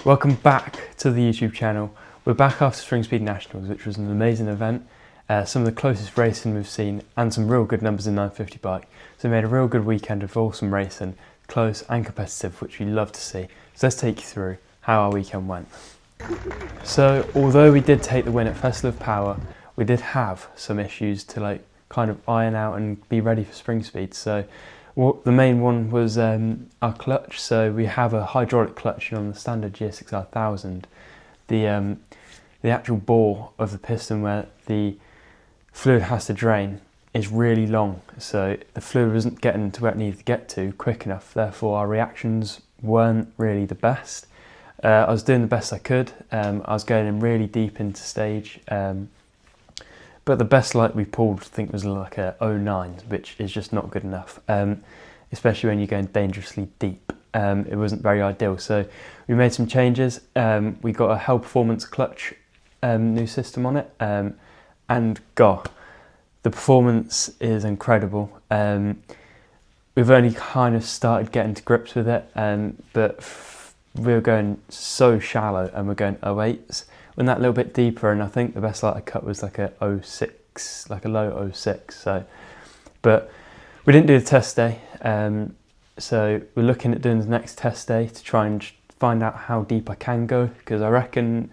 Welcome back to the YouTube channel. We're back after Springspeed Nationals, which was an amazing event. Some of the closest racing we've seen and some real good numbers in 950 bike. So we made a real good weekend of awesome racing, close and competitive, which we love to see. So let's take you through how our weekend went. So although we did take the win at Festival of Power, we did have some issues to kind of iron out and be ready for Springspeed. So the main one was our clutch. So we have a hydraulic clutch on the standard GSXR 1000. The actual bore of the piston where the fluid has to drain is really long, so the fluid wasn't getting to where it needed to get to quick enough. Therefore our reactions weren't really the best. I was doing the best I could. I was going in really deep into stage, but the best light we pulled, I think, was like a 09, which is just not good enough, especially when you're going dangerously deep. It wasn't very ideal, so we made some changes. We got a Hell Performance clutch new system on it, and God, the performance is incredible. We've only kind of started getting to grips with it, but we were going so shallow and we're going 08s. Went that little bit deeper, and I think the best light I cut was like a 06, like a low 06. So, but we didn't do the test day, so we're looking at doing the next test day to try and find out how deep I can go, because I reckon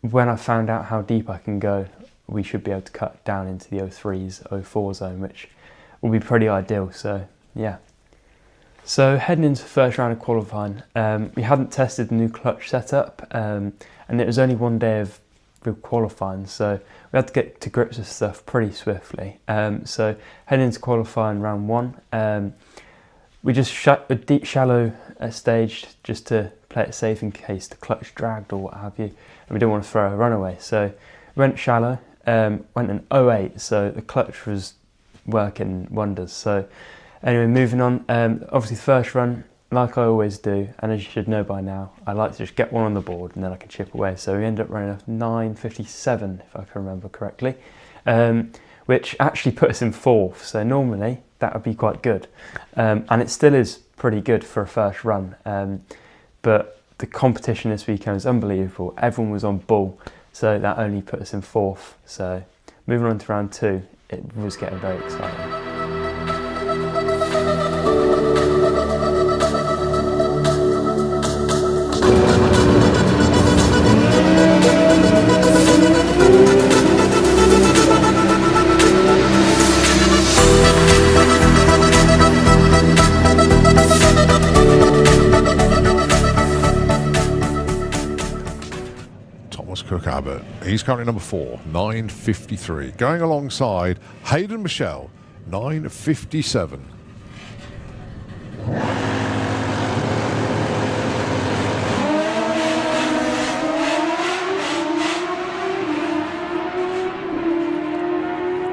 when I found out how deep I can go, we should be able to cut down into the 03s, 04 zone, which will be pretty ideal. So yeah. So heading into the first round of qualifying, we hadn't tested the new clutch setup, and it was only one day of real qualifying, so we had to get to grips with stuff pretty swiftly. So heading into qualifying round one, we just shot a deep shallow stage just to play it safe in case the clutch dragged or what have you, and we didn't want to throw a runaway. So we went shallow, went in 08, so the clutch was working wonders. So anyway, moving on, obviously the first run, like I always do, and as you should know by now, I like to just get one on the board and then I can chip away. So we ended up running a 9:57, if I can remember correctly, which actually put us in 4th. So normally that would be quite good, and it still is pretty good for a first run. But the competition this weekend was unbelievable. Everyone was on ball, so that only put us in 4th. So moving on to round 2, it was getting very exciting. Cook Abbott. He's currently number 4, 9:53. Going alongside Hayden Michelle, 9:57.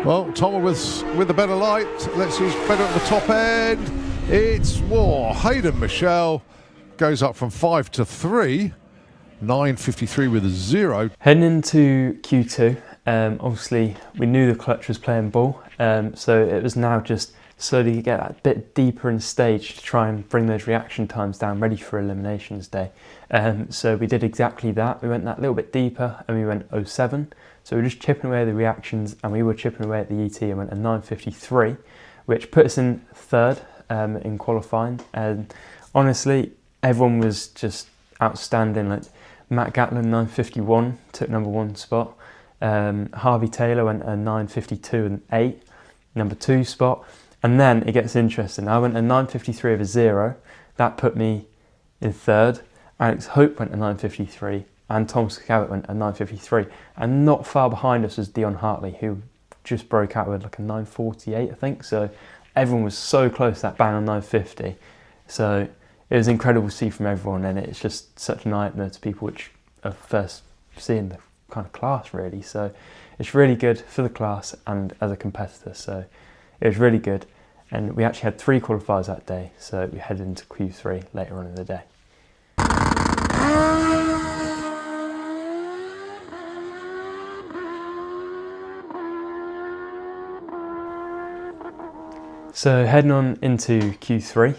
Well, Tom with the better light. Let's see who's better at the top end. It's war. Hayden Michelle goes up from 5 to 3. 9:53 with a 0. Heading into Q2, obviously we knew the clutch was playing ball, so it was now just slowly get that bit deeper in stage to try and bring those reaction times down, ready for eliminations day. So we did exactly that. We went that little bit deeper and we went 07. So we were just chipping away at the reactions, and we were chipping away at the ET and went a 9:53, which put us in 3rd in qualifying. And honestly, everyone was just outstanding. Like Matt Gatlin, 9:51, took number 1 spot. Harvey Taylor went a 9:52 and 8, number 2 spot. And then it gets interesting. I went a 9:53 over 0. That put me in 3rd. Alex Hope went a 9:53, and Thomas Cabot went a 9:53. And not far behind us was Dion Hartley, who just broke out with like a 9:48, I think. So everyone was so close to that bang on 9:50. So it was incredible to see from everyone, and it's just such an eye-opener to people which are first seeing the kind of class, really. So it's really good for the class and as a competitor, so it was really good. And we actually had 3 qualifiers that day, so we headed into Q3 later on in the day. So heading on into Q3,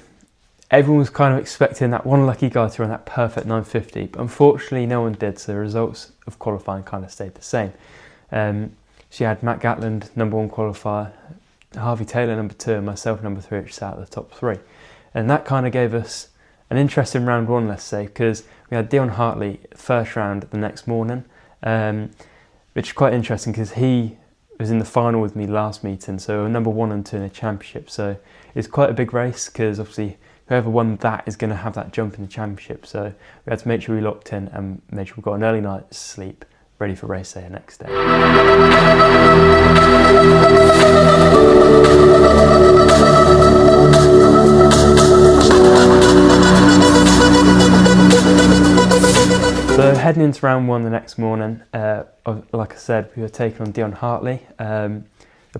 everyone was kind of expecting that one lucky guy to run that perfect 950, but unfortunately no one did, so the results of qualifying kind of stayed the same. She had Matt Gatland, number 1 qualifier, Harvey Taylor, number 2, and myself, number 3, which sat at the top 3. And that kind of gave us an interesting round 1, let's say, because we had Dion Hartley first round the next morning, which is quite interesting because he was in the final with me last meeting, so number 1 and 2 in the championship. So it's quite a big race because obviously whoever won that is going to have that jump in the championship. So we had to make sure we locked in and made sure we got an early night's sleep, ready for race day the next day. So heading into round 1 the next morning, like I said, we were taking on Dion Hartley. The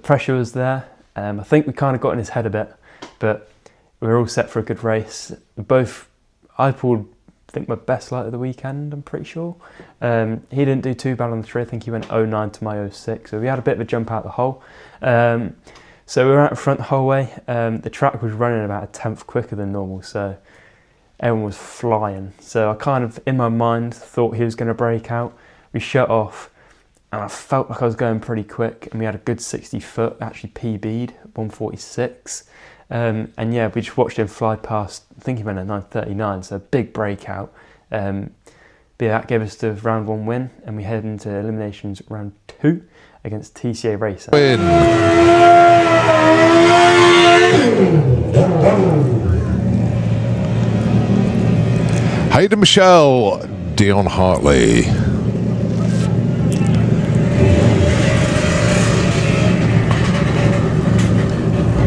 pressure was there. I think we kind of got in his head a bit, but we were all set for a good race. I pulled, I think, my best light of the weekend, I'm pretty sure. He didn't do too bad on the tree. I think he went 09 to my 06, so we had a bit of a jump out the hole. So we were out in front the whole way. The track was running about a tenth quicker than normal, so everyone was flying. So I kind of, in my mind, thought he was going to break out. We shut off, and I felt like I was going pretty quick, and we had a good 60 foot, actually PB'd, 146. And yeah, we just watched him fly past, I think he went at 9:39, so a big breakout. But yeah, that gave us the round 1 win, and we head into eliminations round 2 against TCA Racing. Win. Hayden Michelle, Dion Hartley.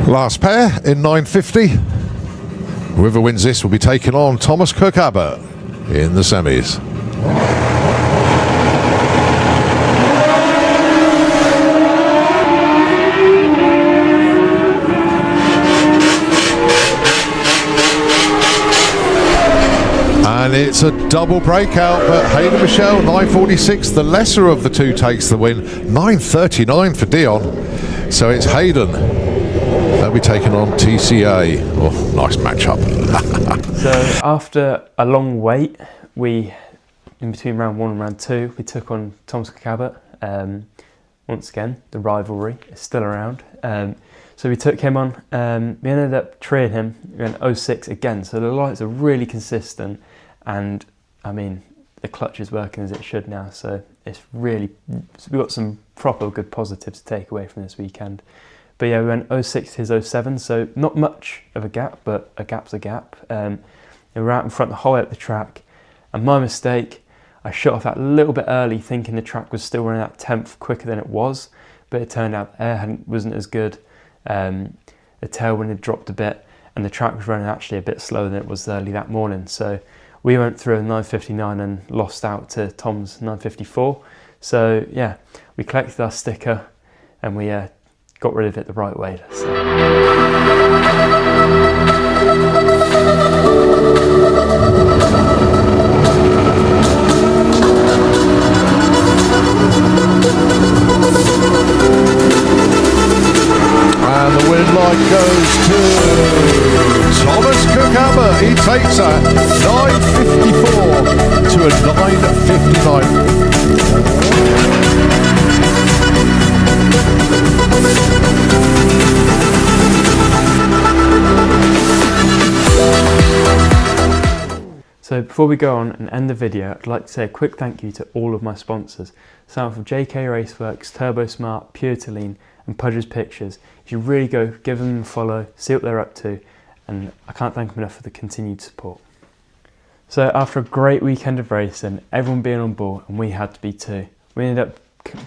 Last pair in 950. Whoever wins this will be taking on Thomas Cook Abbott in the semis. And it's a double breakout, but Hayden Michelle, 946, the lesser of the two, takes the win. 939 for Dion. So it's Hayden. They'll be taking on TCA. Oh, nice matchup. So after a long wait, in between round 1 and round 2, we took on Thomas Cook Abbott. Once again, the rivalry is still around. So we took him on. We ended up treeing him. We went 06 again. So the lights are really consistent, and I mean the clutch is working as it should now. So it's really, we've got some proper good positives to take away from this weekend. But yeah, we went 06 to his 07, so not much of a gap, but a gap's a gap. We were out in front the whole way up the track, and my mistake, I shut off that little bit early thinking the track was still running that tenth quicker than it was, but it turned out the air wasn't as good. The tailwind had dropped a bit, and the track was running actually a bit slower than it was early that morning. So we went through a 9:59 and lost out to Tom's 9:54. So yeah, we collected our sticker, and we got rid of it the right way. And the win light goes to Thomas Cook Abbott. He takes that 954 to a 959. So before we go on and end the video, I'd like to say a quick thank you to all of my sponsors. Starting from JK Raceworks, Turbo Smart, Pure Lean, and Pudger's Pictures. You should really go give them a follow, see what they're up to, and I can't thank them enough for the continued support. So after a great weekend of racing, everyone being on board, and we had to be too. We ended up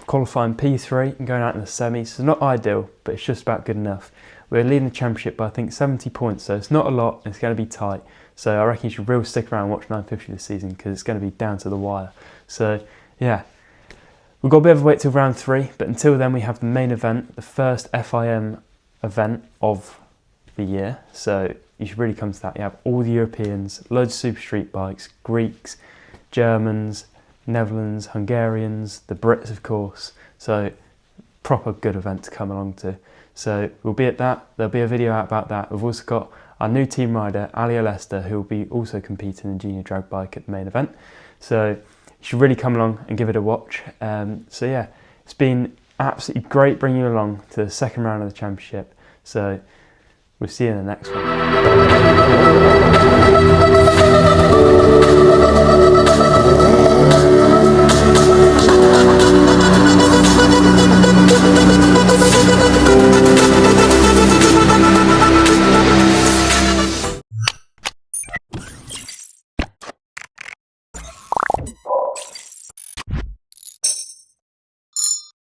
qualifying P3 and going out in the semis, so not ideal, but it's just about good enough. We're leading the championship by I think 70 points, so it's not a lot, and it's going to be tight. So I reckon you should really stick around and watch 950 this season, because it's going to be down to the wire. So yeah. We've got a bit of a wait till round 3, but until then we have the main event, the first FIM event of the year. So you should really come to that. You have all the Europeans, loads of super street bikes, Greeks, Germans, Netherlands, Hungarians, the Brits of course. So proper good event to come along to. So we'll be at that. There'll be a video out about that. We've also got our new team rider, Ali Lester, who will be also competing in junior drag bike at the main event. So you should really come along and give it a watch. So yeah, it's been absolutely great bringing you along to the second round of the championship. So we'll see you in the next one.